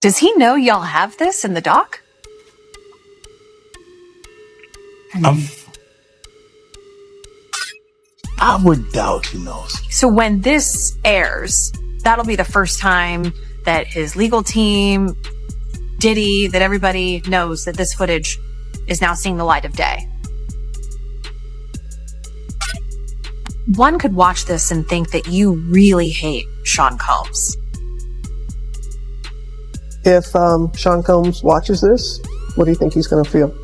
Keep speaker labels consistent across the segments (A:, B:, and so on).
A: Does he know y'all have this in the doc?
B: I would doubt he knows.
A: So when this airs, that'll be the first time that his legal team, Diddy, that everybody knows that this footage is now seeing the light of day. One could watch this and think that you really hate Sean Combs.
C: If Sean Combs watches this, what do you think he's going to feel?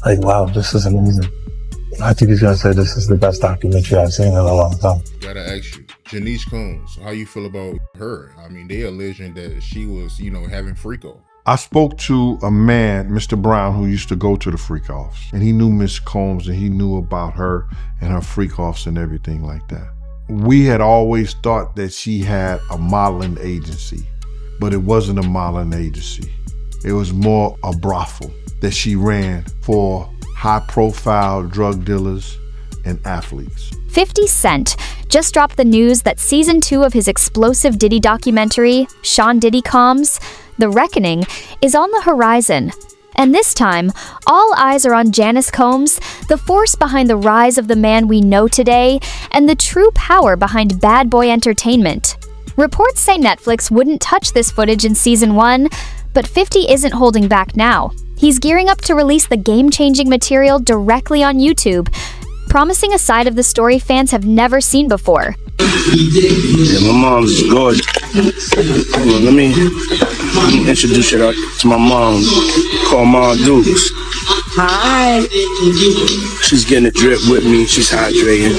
B: Like, wow, this is amazing. I think he's going to say this is the best documentary I've seen in a long time.
D: Gotta ask you, Janice Combs, how you feel about her? I mean, they alleging that she was, having freak off.
E: I spoke to a man, Mr. Brown, who used to go to the freak offs, and he knew Miss Combs and he knew about her and her freak offs and everything like that. We had always thought that she had a modeling agency, but it wasn't a modeling agency. It was more a brothel that she ran for high-profile drug dealers and athletes.
F: 50 Cent just dropped the news that season 2 of his explosive Diddy documentary, Sean Diddy Combs, The Reckoning, is on the horizon. And this time, all eyes are on Janice Combs, the force behind the rise of the man we know today, and the true power behind Bad Boy Entertainment. Reports say Netflix wouldn't touch this footage in season 1, but 50 isn't holding back now. He's gearing up to release the game-changing material directly on YouTube, promising a side of the story fans have never seen before.
G: Yeah, my mom's gorgeous. Hold on, let me introduce you to my mom, called Ma Dukes.
H: Hi.
G: She's getting a drip with me. She's hydrating.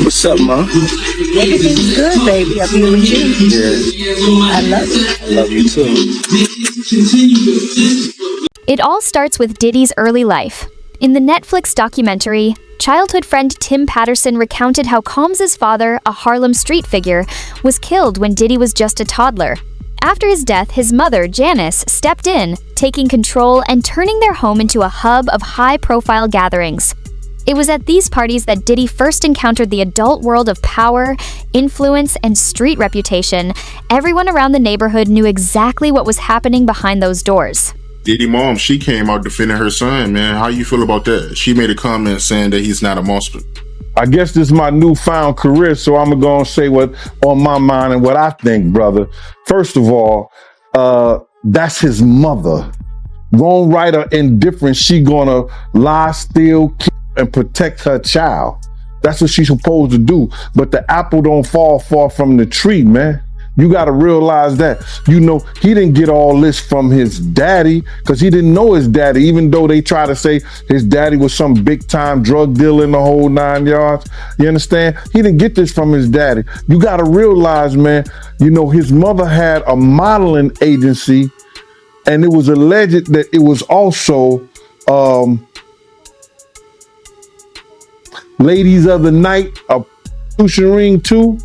G: What's up, Ma?
H: Everything's good, baby. I'll be with you.
G: Yeah.
H: I love you.
G: I love you too.
F: It all starts with Diddy's early life. In the Netflix documentary, childhood friend Tim Patterson recounted how Combs' father, a Harlem street figure, was killed when Diddy was just a toddler. After his death, his mother, Janice, stepped in, taking control and turning their home into a hub of high-profile gatherings. It was at these parties that Diddy first encountered the adult world of power, influence, and street reputation. Everyone around the neighborhood knew exactly what was happening behind those doors.
D: Diddy mom, she came out defending her son, man. How you feel about that? She made a comment saying that he's not a monster.
E: I guess this is my newfound career, so I'm going to say what on my mind and what I think, brother. First of all, that's his mother. Wrong, right, or indifferent, she going to lie, steal, kill, and protect her child. That's what she's supposed to do. But the apple don't fall far from the tree, man. You got to realize that. He didn't get all this from his daddy because he didn't know his daddy, even though they try to say his daddy was some big time drug dealer in the whole 9 yards. You understand? He didn't get this from his daddy. You got to realize, man, his mother had a modeling agency, and it was alleged that it was also Ladies of the Night, a prostitution ring too.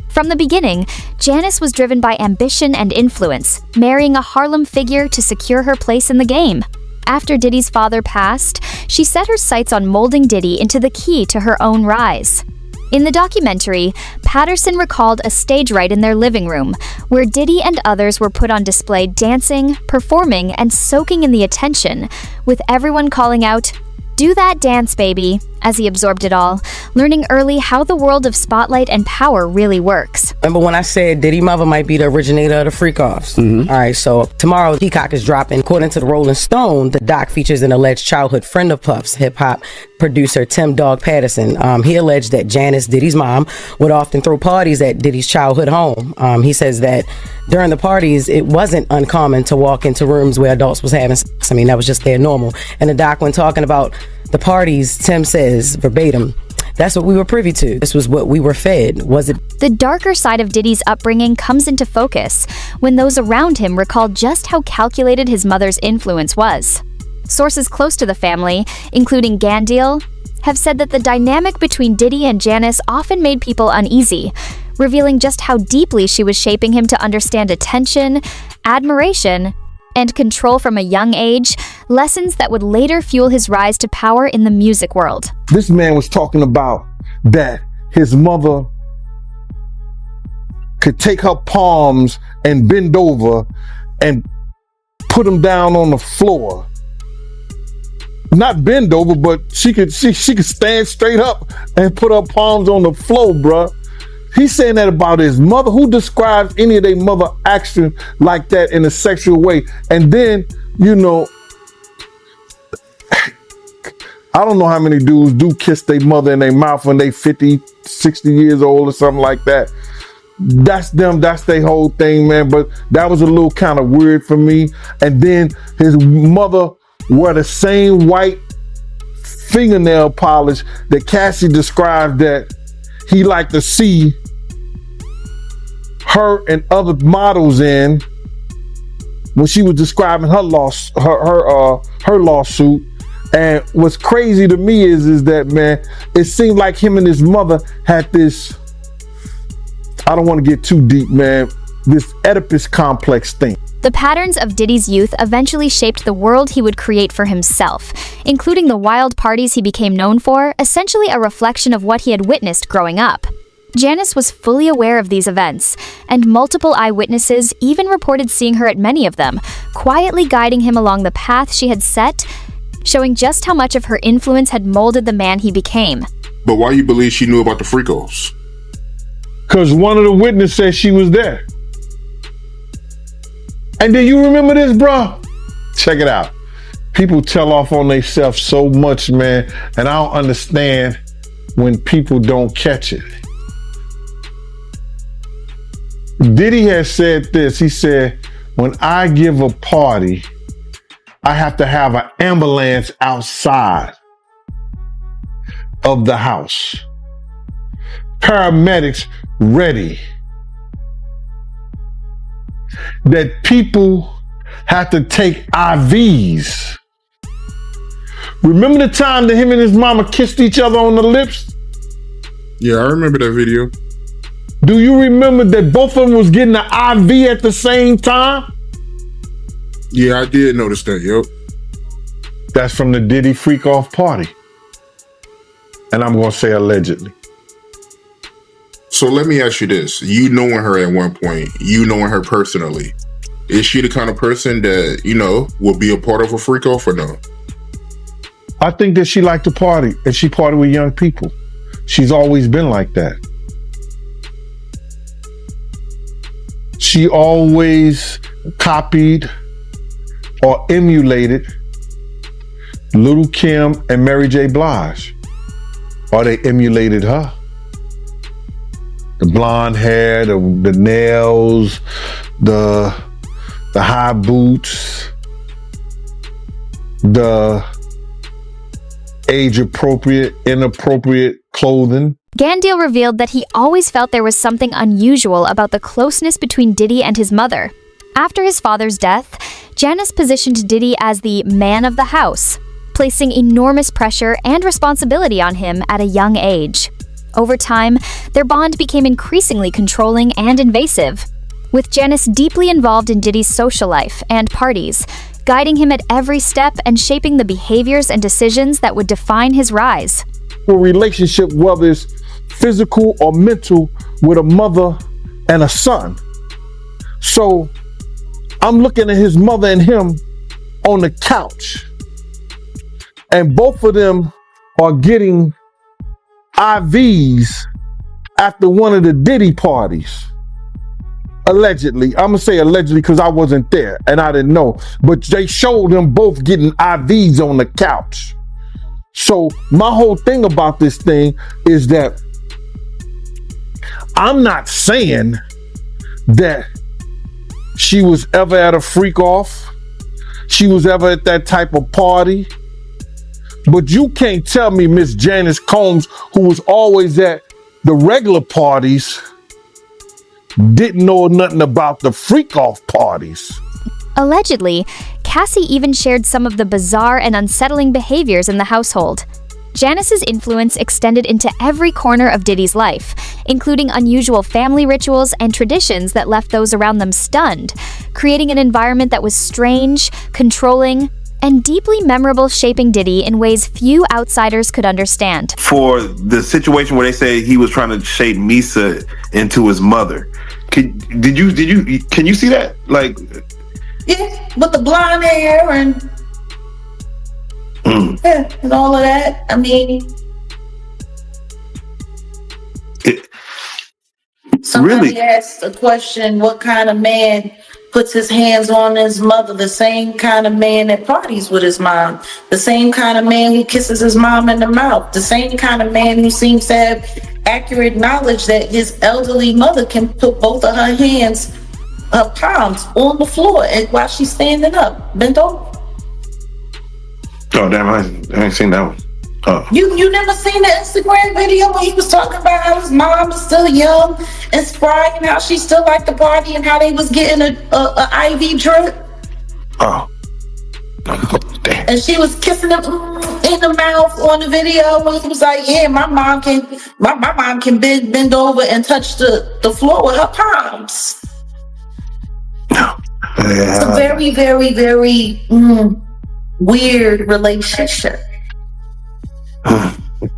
F: From the beginning, Janice was driven by ambition and influence, marrying a Harlem figure to secure her place in the game. After Diddy's father passed, she set her sights on molding Diddy into the key to her own rise. In the documentary, Patterson recalled a stage right in their living room, where Diddy and others were put on display dancing, performing, and soaking in the attention, with everyone calling out, "Do that dance, baby," as he absorbed it all, learning early how the world of spotlight and power really works.
H: Remember when I said Diddy mother might be the originator of the freak offs?
G: Mm-hmm.
H: All right, so tomorrow Peacock is dropping. According to the Rolling Stone, the doc features an alleged childhood friend of Puff's, hip-hop producer Tim Dog Patterson. He alleged that Janice, Diddy's mom, would often throw parties at Diddy's childhood home. He says that during the parties, it wasn't uncommon to walk into rooms where adults was having sex. I mean, that was just their normal. And the doc, when talking about the parties, Tim says, verbatim, "That's what we were privy to. This was what we were fed." Was it?
F: The darker side of Diddy's upbringing comes into focus when those around him recall just how calculated his mother's influence was. Sources close to the family, including Gandeal, have said that the dynamic between Diddy and Janice often made people uneasy, revealing just how deeply she was shaping him to understand attention, admiration, and control from a young age, lessons that would later fuel his rise to power in the music world.
E: This man was talking about that his mother could take her palms and bend over and put him down on the floor. Not bend over, but she could stand straight up and put her palms on the floor, bruh. He's saying that about his mother. Who describes any of their mother action like that in a sexual way? And then, you know, I don't know how many dudes do kiss their mother in their mouth when they 50, 60 years old or something like that. That's them. That's their whole thing, man. But that was a little kind of weird for me. And then his mother wore the same white fingernail polish that Cassie described that he liked to see her and other models in when she was describing her lawsuit. And what's crazy to me is that, man, it seemed like him and his mother had this, I don't want to get too deep, man, this Oedipus complex thing.
F: The patterns of Diddy's youth eventually shaped the world he would create for himself, including the wild parties he became known for, essentially a reflection of what he had witnessed growing up. Janice was fully aware of these events, and multiple eyewitnesses even reported seeing her at many of them, quietly guiding him along the path she had set, showing just how much of her influence had molded the man he became.
D: But why you believe she knew about the freakos?
E: Because one of the witnesses said she was there. And do you remember this, bro? Check it out. People tell off on themselves so much, man, and I don't understand when people don't catch it. Diddy has said this. He said, when I give a party, I have to have an ambulance outside of the house. Paramedics ready. That people have to take IVs. Remember the time that him and his mama kissed each other on the lips?
D: Yeah, I remember that video.
E: Do you remember that both of them was getting an IV at the same time?
D: Yeah, I did notice that, yep.
E: That's from the Diddy Freak Off party. And I'm going to say allegedly.
D: So let me ask you this. You knowing her at one point, you knowing her personally, is she the kind of person that, you know, will be a part of a freak off or no?
E: I think that she liked to party, and she partied with young people. She's always been like that. She always copied or emulated Little Kim and Mary J. Blige. Or they emulated her. The blonde hair, the nails, the high boots, the age-appropriate, inappropriate clothing.
F: Gandil revealed that he always felt there was something unusual about the closeness between Diddy and his mother. After his father's death, Janice positioned Diddy as the man of the house, placing enormous pressure and responsibility on him at a young age. Over time, their bond became increasingly controlling and invasive, with Janice deeply involved in Diddy's social life and parties, guiding him at every step and shaping the behaviors and decisions that would define his rise.
E: A relationship, whether it's physical or mental, with a mother and a son. So I'm looking at his mother and him on the couch, and both of them are getting IVs after one of the Diddy parties. Allegedly. I'm gonna say allegedly because I wasn't there and I didn't know, but they showed them both getting IVs on the couch. So my whole thing about this thing is that I'm not saying that she was ever at a freak off, she was ever at that type of party. But you can't tell me Miss Janice Combs, who was always at the regular parties, didn't know nothing about the freak-off parties.
F: Allegedly, Cassie even shared some of the bizarre and unsettling behaviors in the household. Janice's influence extended into every corner of Diddy's life, including unusual family rituals and traditions that left those around them stunned, creating an environment that was strange, controlling, and deeply memorable, shaping Diddy in ways few outsiders could understand.
I: For the situation where they say he was trying to shape Misa into his mother, can you see that? Like,
J: Yeah, with the blonde hair and yeah, and all of that. I mean, somebody
I: really?
J: asked a question: what kind of man puts his hands on his mother? The same kind of man that parties with his mom, the same kind of man who kisses his mom in the mouth, the same kind of man who seems to have accurate knowledge that his elderly mother can put both of her hands, her palms, on the floor and while she's standing up, bent over.
I: Oh damn! I ain't seen that one. Oh.
J: You never seen the Instagram video where he was talking about how his mom is still young and spry and how she still liked the party and how they was getting a IV drip?
I: Oh. Damn.
J: And she was kissing him in the mouth on the video when he was like, yeah, my mom can bend over and touch the floor with her palms.
I: No.
J: It's a very, very, very weird relationship.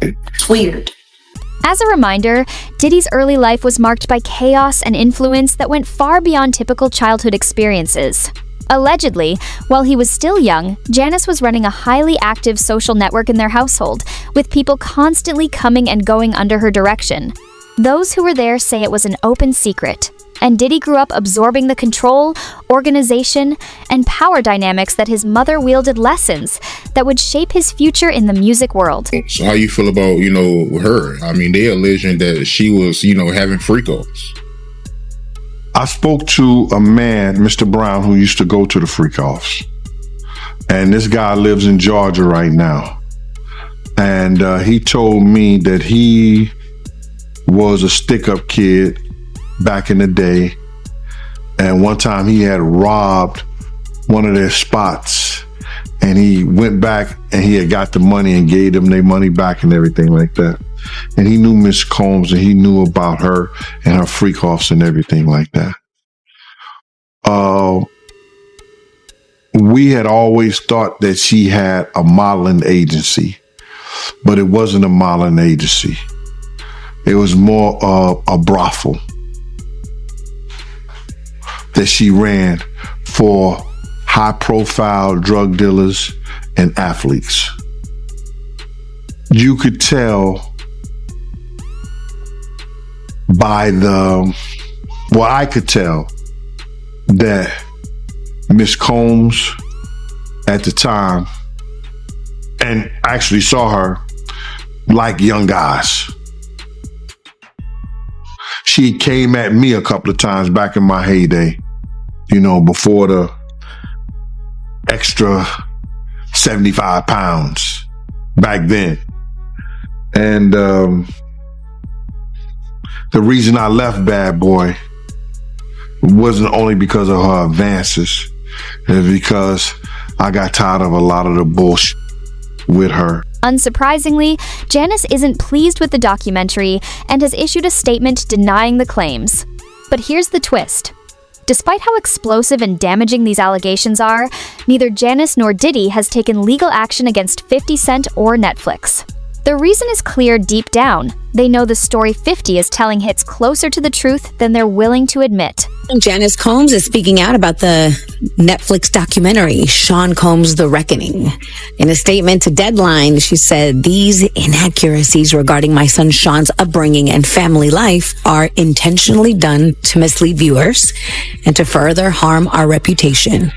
J: It's weird.
F: As a reminder, Diddy's early life was marked by chaos and influence that went far beyond typical childhood experiences. Allegedly, while he was still young, Janice was running a highly active social network in their household, with people constantly coming and going under her direction. Those who were there say it was an open secret, and Diddy grew up absorbing the control, organization, and power dynamics that his mother wielded lessons that would shape his future in the music world.
D: So how you feel about, her? I mean, they alleging that she was, having freak-offs.
E: I spoke to a man, Mr. Brown, who used to go to the freak-offs. And this guy lives in Georgia right now. And he told me that he was a stick-up kid back in the day. And one time he had robbed one of their spots. And he went back and he had got the money and gave them their money back and everything like that. And he knew Miss Combs and he knew about her and her freak-offs and everything like that. We had always thought that she had a modeling agency, but it wasn't a modeling agency. It was more of a brothel that she ran for high-profile drug dealers and athletes. You could tell I could tell that Miss Combs at the time, and actually saw her like young guys. She came at me a couple of times back in my heyday, before the extra 75 pounds back then. And the reason I left Bad Boy wasn't only because of her advances, it was because I got tired of a lot of the bullshit with her.
F: Unsurprisingly, Janice isn't pleased with the documentary and has issued a statement denying the claims. But here's the twist. Despite how explosive and damaging these allegations are, neither Janice nor Diddy has taken legal action against 50 Cent or Netflix. The reason is clear deep down. They know the story 50 is telling hits closer to the truth than they're willing to admit.
K: Janice Combs is speaking out about the Netflix documentary, Sean Combs: The Reckoning. In a statement to Deadline, she said, "These inaccuracies regarding my son Sean's upbringing and family life are intentionally done to mislead viewers and to further harm our reputation."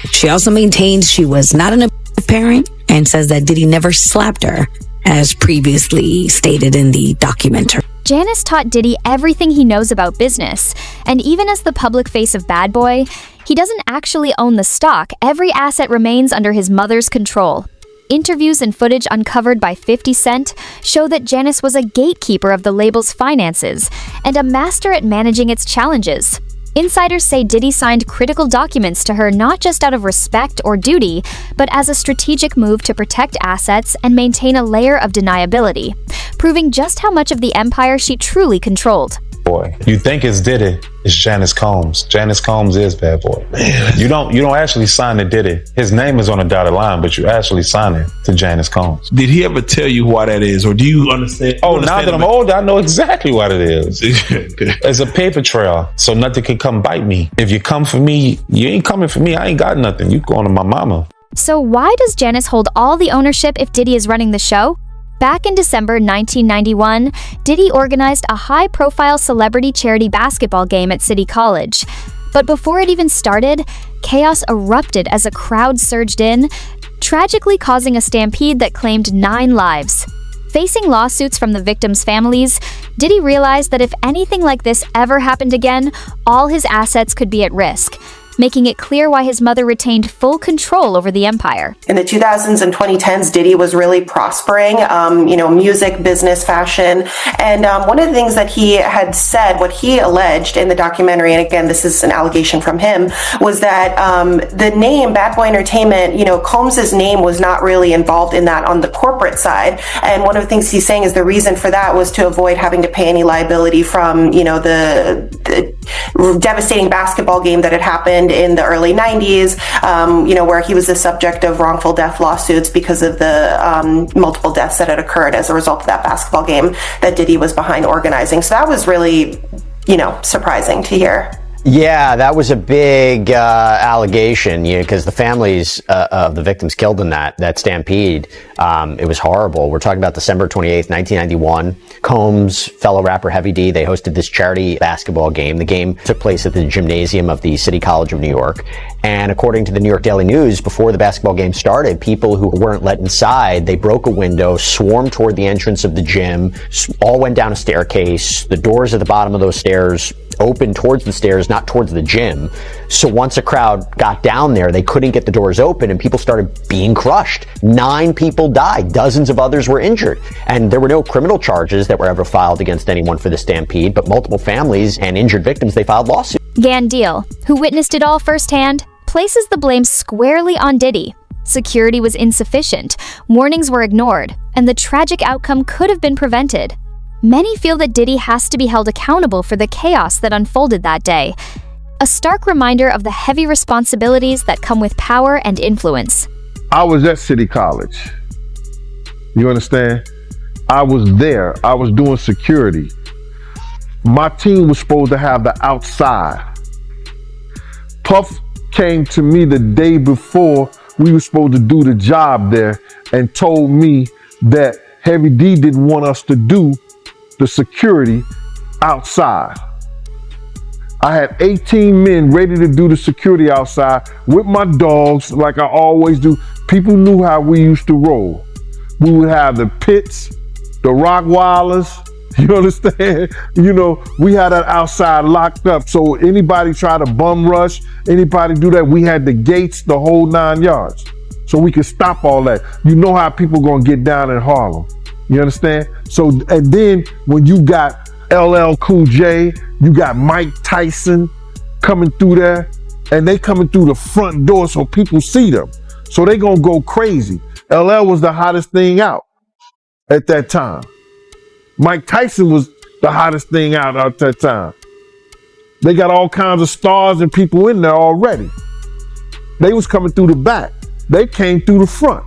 K: She also maintains she was not an abusive parent and says that Diddy never slapped her, as previously stated in the documentary.
F: Janice taught Diddy everything he knows about business, and even as the public face of Bad Boy, he doesn't actually own the stock. Every asset remains under his mother's control. Interviews and footage uncovered by 50 Cent show that Janice was a gatekeeper of the label's finances and a master at managing its challenges. Insiders say Diddy signed critical documents to her not just out of respect or duty, but as a strategic move to protect assets and maintain a layer of deniability, proving just how much of the empire she truly controlled.
L: Boy, you think it's Diddy, It's Janice Combs. Janice Combs is Bad Boy. Man. You don't actually sign to Diddy. His name is on the dotted line, but you actually sign it to Janice Combs.
G: Did he ever tell you why that is, or do you understand?
L: Oh, now that I'm older, I know exactly what it is. It's a paper trail, so nothing can come bite me. If you come for me, you ain't coming for me. I ain't got nothing. You going to my mama.
F: So why does Janice hold all the ownership if Diddy is running the show? Back in December 1991, Diddy organized a high-profile celebrity charity basketball game at City College. But before it even started, chaos erupted as a crowd surged in, tragically causing a stampede that claimed 9 lives. Facing lawsuits from the victims' families, Diddy realized that if anything like this ever happened again, all his assets could be at risk, making it clear why his mother retained full control over the empire.
C: In the 2000s and 2010s, Diddy was really prospering, music, business, fashion. And one of the things that he had said, what he alleged in the documentary, and again, this is an allegation from him, was that the name Bad Boy Entertainment, Combs's name was not really involved in that on the corporate side. And one of the things he's saying is the reason for that was to avoid having to pay any liability from, the devastating basketball game that had happened in the early 90s, where he was the subject of wrongful death lawsuits because of the multiple deaths that had occurred as a result of that basketball game that Diddy was behind organizing. So that was really, surprising to hear.
M: Yeah, that was a big allegation, because the families of the victims killed in that stampede, it was horrible. We're talking about December 28th, 1991. Combs, fellow rapper Heavy D, they hosted this charity basketball game. The game took place at the gymnasium of the City College of New York. And according to the New York Daily News, before the basketball game started, people who weren't let inside, they broke a window, swarmed toward the entrance of the gym, all went down a staircase. The doors at the bottom of those stairs opened towards the stairs, not towards the gym. So once a crowd got down there, they couldn't get the doors open and people started being crushed. 9 people died. Dozens of others were injured. And there were no criminal charges that were ever filed against anyone for the stampede, but multiple families and injured victims, they filed lawsuits.
F: Gan Deal, who witnessed it all firsthand, places the blame squarely on Diddy. Security was insufficient, warnings were ignored, and the tragic outcome could have been prevented. Many feel that Diddy has to be held accountable for the chaos that unfolded that day. A stark reminder of the heavy responsibilities that come with power and influence.
E: I was at City College. You understand? I was there. I was doing security. My team was supposed to have the outside. Puff came to me the day before we were supposed to do the job there and told me that Heavy D didn't want us to do the security outside. I had 18 men ready to do the security outside with my dogs like I always do. People knew how we used to roll. We would have the pits, the Rottweilers, you understand? We had that outside locked up. So anybody try to bum rush, anybody do that, we had the gates, the whole 9 yards. So we could stop all that. You know how people gonna get down in Harlem. You understand? So, and then when you got LL Cool J, you got Mike Tyson coming through there, and they coming through the front door so people see them. So they gonna go crazy. LL was the hottest thing out at that time. Mike Tyson was the hottest thing out at that time. They got all kinds of stars and people in there already. They was coming through the back. They came through the front.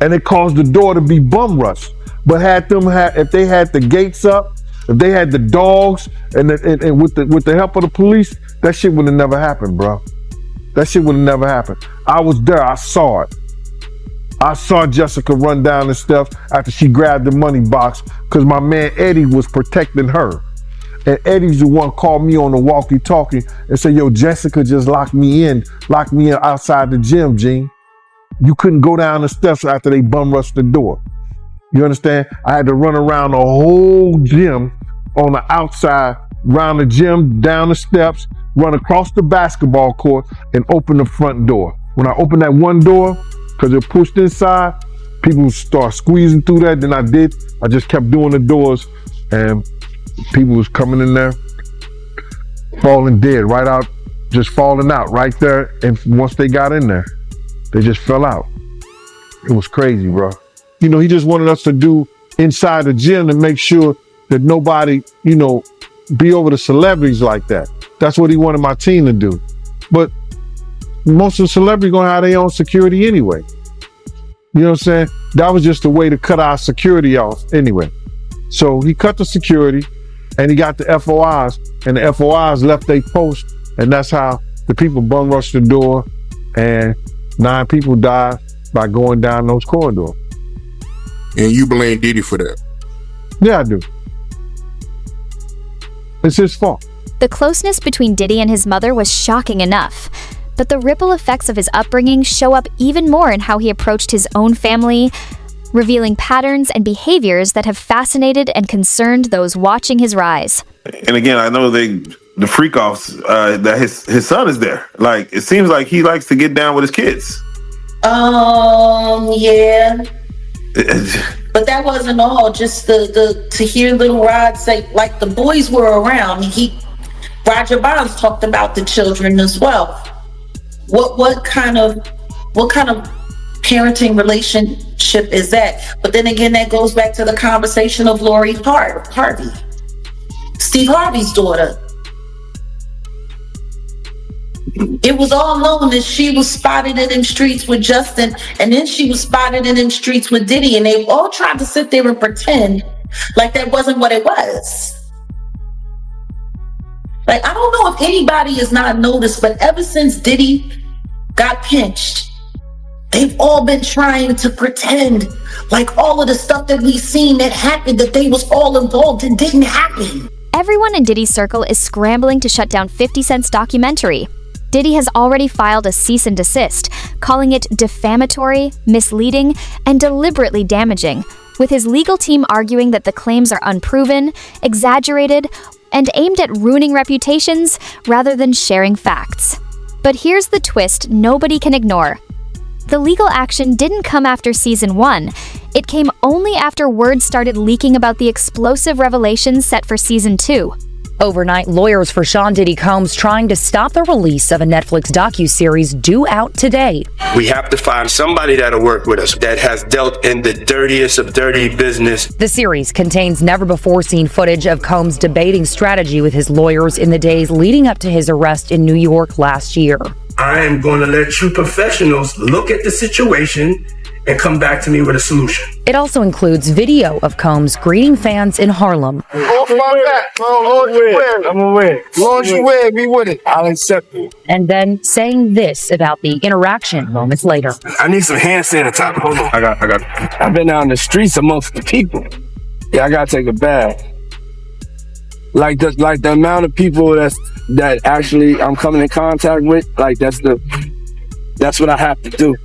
E: And it caused the door to be bum rushed. But if they had the gates up, if they had the dogs, and with the help of the police, that shit would have never happened, bro. That shit would have never happened. I was there. I saw it. I saw Jessica run down the steps after she grabbed the money box because my man Eddie was protecting her. And Eddie's the one called me on the walkie-talkie and said, "Yo, Jessica just locked me in outside the gym, Gene. You couldn't go down the steps after they bum rushed the door." You understand? I had to run around the whole gym on the outside, around the gym, down the steps, run across the basketball court, and open the front door. When I opened that one door, because it pushed inside, people start squeezing through that. Then I just kept doing the doors, and people was coming in there, falling dead, right out, just falling out right there. And once they got in there, they just fell out. It was crazy, bro. He just wanted us to do inside the gym to make sure that nobody, be over the celebrities like that. That's what he wanted my team to do. But most of the celebrities gonna have their own security anyway. You know what I'm saying? That was just a way to cut our security off anyway. So he cut the security and he got the FOIs, and the FOIs left their post, and that's how the people bum rushed the door, and 9 people died by going down those corridors.
D: And you blame Diddy for that?
E: Yeah, I do. It's his fault.
F: The closeness between Diddy and his mother was shocking enough, but the ripple effects of his upbringing show up even more in how he approached his own family, revealing patterns and behaviors that have fascinated and concerned those watching his rise.
I: And again, I know the freak offs that his son is there. Like, it seems like he likes to get down with his kids.
J: Yeah. But that wasn't all. Just the to hear Little Rod say, like, the boys were around. Roger Bonds talked about the children as well. What kind of parenting relationship is that? But then again, that goes back to the conversation of Lori Harvey, Steve Harvey's daughter. It was all known that she was spotted in them streets with Justin, and then she was spotted in them streets with Diddy, and they all tried to sit there and pretend like that wasn't what it was. Like, I don't know if anybody has not noticed, but ever since Diddy got pinched, they've all been trying to pretend like all of the stuff that we've seen that happened, that they was all involved, and didn't happen.
F: Everyone in Diddy's circle is scrambling to shut down 50 Cent's documentary. Diddy has already filed a cease and desist, calling it defamatory, misleading, and deliberately damaging, with his legal team arguing that the claims are unproven, exaggerated, and aimed at ruining reputations rather than sharing facts. But here's the twist nobody can ignore. The legal action didn't come after season 1. It came only after word started leaking about the explosive revelations set for season 2.
N: Overnight, lawyers for Sean Diddy Combs trying to stop the release of a Netflix docuseries due out today.
G: We have to find somebody that'll work with us that has dealt in the dirtiest of dirty business.
N: The series contains never-before-seen footage of Combs debating strategy with his lawyers in the days leading up to his arrest in New York last year.
G: I am going to let you professionals look at the situation and come back to me with a solution.
N: It also includes video of Combs greeting fans in Harlem.
I: Off my back, bro. I'm gonna win. As long as you win, be with it. I'll accept it.
N: And then saying this about the interaction moments later.
G: I need some hand sanitizer. Hold on. I got it.
O: I've been out in the streets amongst the people. Yeah, I gotta take a bath. Like the amount of people that actually I'm coming in contact with, like that's what I have to do.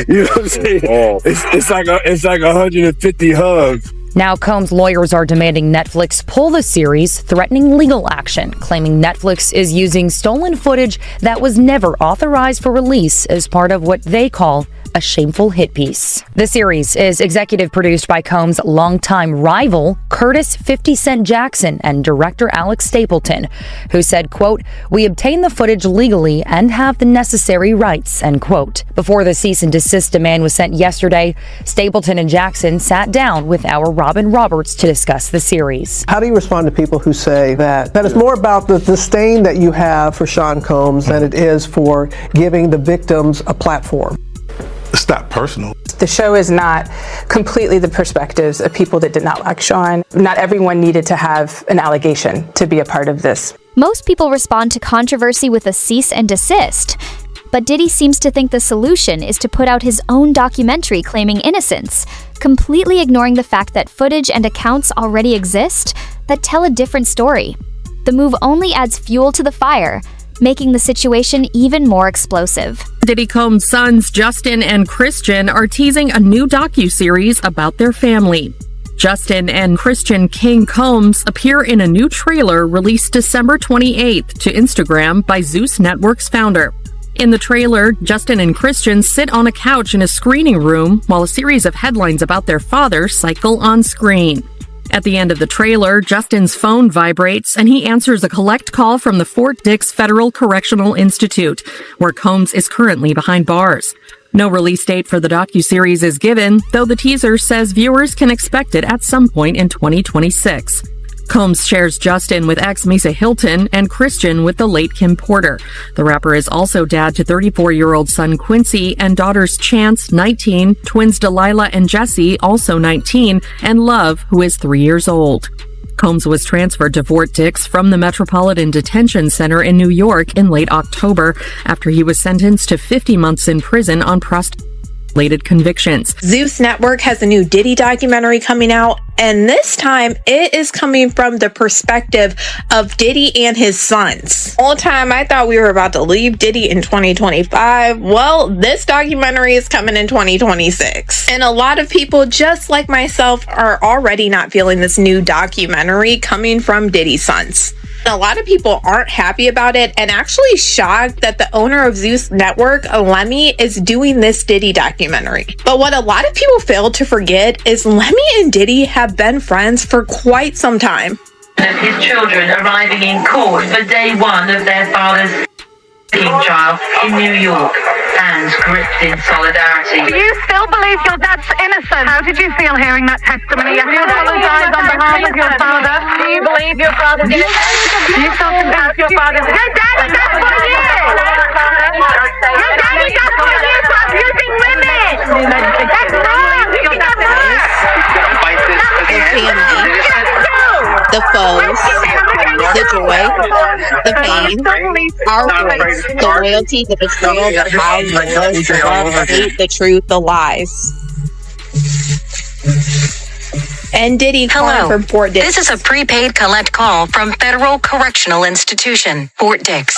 O: You know what I'm saying? It's like 150 hugs.
N: Now Combs' lawyers are demanding Netflix pull the series, threatening legal action, claiming Netflix is using stolen footage that was never authorized for release as part of what they call a shameful hit piece. The series is executive produced by Combs' longtime rival, Curtis 50 Cent Jackson, and director Alex Stapleton, who said, quote, "We obtained the footage legally and have the necessary rights," end quote. Before the cease and desist demand was sent yesterday, Stapleton and Jackson sat down with our Robin Roberts to discuss the series.
P: How do you respond to people who say that it's more about the disdain that you have for Sean Combs than it is for giving the victims a platform?
I: It's not personal.
Q: The show is not completely the perspectives of people that did not like Sean. Not everyone needed to have an allegation to be a part of this.
F: Most people respond to controversy with a cease and desist. But Diddy seems to think the solution is to put out his own documentary claiming innocence, completely ignoring the fact that footage and accounts already exist that tell a different story. The move only adds fuel to the fire, making the situation even more explosive.
R: Diddy Combs' sons Justin and Christian are teasing a new docuseries about their family. Justin and Christian King Combs appear in a new trailer released December 28th to Instagram by Zeus Network's founder. In the trailer, Justin and Christian sit on a couch in a screening room while a series of headlines about their father cycle on screen. At the end of the trailer, Justin's phone vibrates and he answers a collect call from the Fort Dix Federal Correctional Institute, where Combs is currently behind bars. No release date for the docuseries is given, though the teaser says viewers can expect it at some point in 2026. Combs shares Justin with ex-Mesa Hilton and Christian with the late Kim Porter. The rapper is also dad to 34-year-old son Quincy and daughters Chance, 19, twins Delilah and Jesse, also 19, and Love, who is 3 years old. Combs was transferred to Fort Dix from the Metropolitan Detention Center in New York in late October after he was sentenced to 50 months in prison on prostitution-related convictions.
S: Zeus Network has a new Diddy documentary coming out, and this time it is coming from the perspective of Diddy and his sons. All the time I thought we were about to leave Diddy in 2025. Well, this documentary is coming in 2026. And a lot of people, just like myself, are already not feeling this new documentary coming from Diddy's sons. A lot of people aren't happy about it and actually shocked that the owner of Zeus Network, Lemmy, is doing this Diddy documentary. But what a lot of people fail to forget is Lemmy and Diddy have been friends for quite some time.
J: Of his children arriving in court for day one of their father's trial in New York, hands gripped in solidarity.
T: Do you still believe your dad's innocent? How did you feel hearing that testimony? Have you apologized on behalf of your father? Do you believe your father's innocent? Do you still convince your father's innocent? Your daddy does for you! Your daddy does for you for abusing women! That's wrong! You think that's wrong?
S: The foes, the joy, the pain, our voice, the loyalty, the betrayal, the high, the love, the hate, the truth, the lies. And Diddy calling from Fort Dix.
U: This is a prepaid collect call from Federal Correctional Institution, Fort Dix.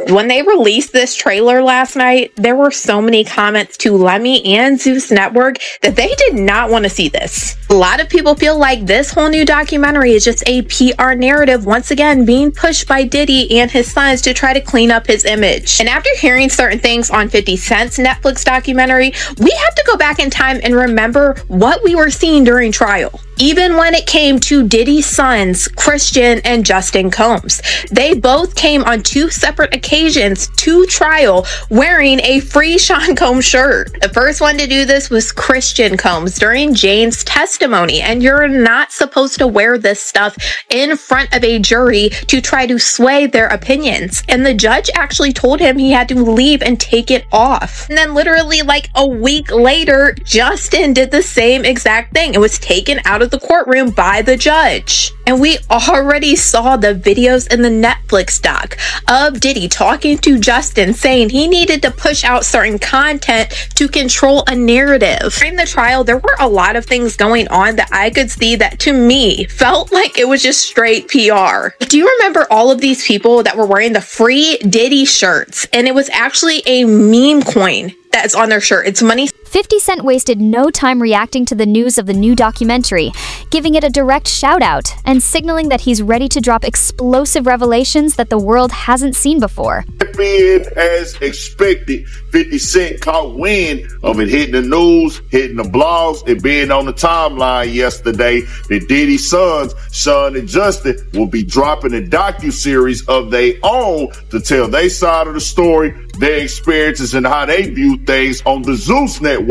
S: When they released this trailer last night, there were so many comments to Lemmy and Zeus Network that they did not want to see this. A lot of people feel like this whole new documentary is just a PR narrative, once again being pushed by Diddy and his sons to try to clean up his image. And after hearing certain things on 50 Cent's Netflix documentary, we have to go back in time and remember what we were seeing during trial. Even when it came to Diddy's sons, Christian and Justin Combs, they both came on two separate occasions to trial wearing a free Sean Combs shirt. The first one to do this was Christian Combs during Jane's testimony, and you're not supposed to wear this stuff in front of a jury to try to sway their opinions. And the judge actually told him he had to leave and take it off. And then literally like a week later, Justin did the same exact thing. It was taken out of the courtroom by the judge. And we already saw the videos in the Netflix doc of Diddy talking to Justin saying he needed to push out certain content to control a narrative. During the trial, there were a lot of things going on that I could see that to me felt like it was just straight PR. Do you remember all of these people that were wearing the free Diddy shirts? And it was actually a meme coin that's on their shirt. It's money.
F: 50 Cent wasted no time reacting to the news of the new documentary, giving it a direct shout out and signaling that he's ready to drop explosive revelations that the world hasn't seen before.
V: Being as expected, 50 Cent caught wind of it hitting the news, hitting the blogs, and being on the timeline yesterday that Diddy's sons, Sean and Justin, will be dropping a docuseries of their own to tell their side of the story, their experiences, and how they view things on the Zeus Network.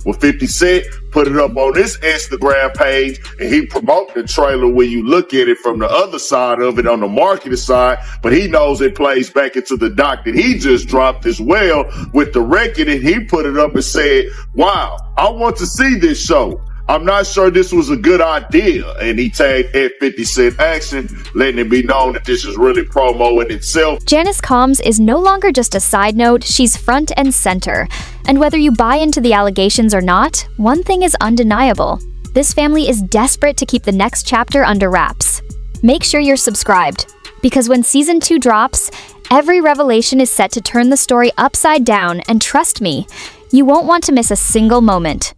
V: Well, 50 Cent put it up on his Instagram page, and he promoted the trailer when you look at it from the other side of it on the marketing side, but he knows it plays back into the doc that he just dropped as well with the reckoning. He put it up and said, wow, I want to see this show. I'm not sure this was a good idea. And he tagged at 50 Cent Action, letting it be known that this is really promo in itself.
F: Janice Combs is no longer just a side note, she's front and center. And whether you buy into the allegations or not, one thing is undeniable. This family is desperate to keep the next chapter under wraps. Make sure you're subscribed, because when season 2 drops, every revelation is set to turn the story upside down, and trust me, you won't want to miss a single moment.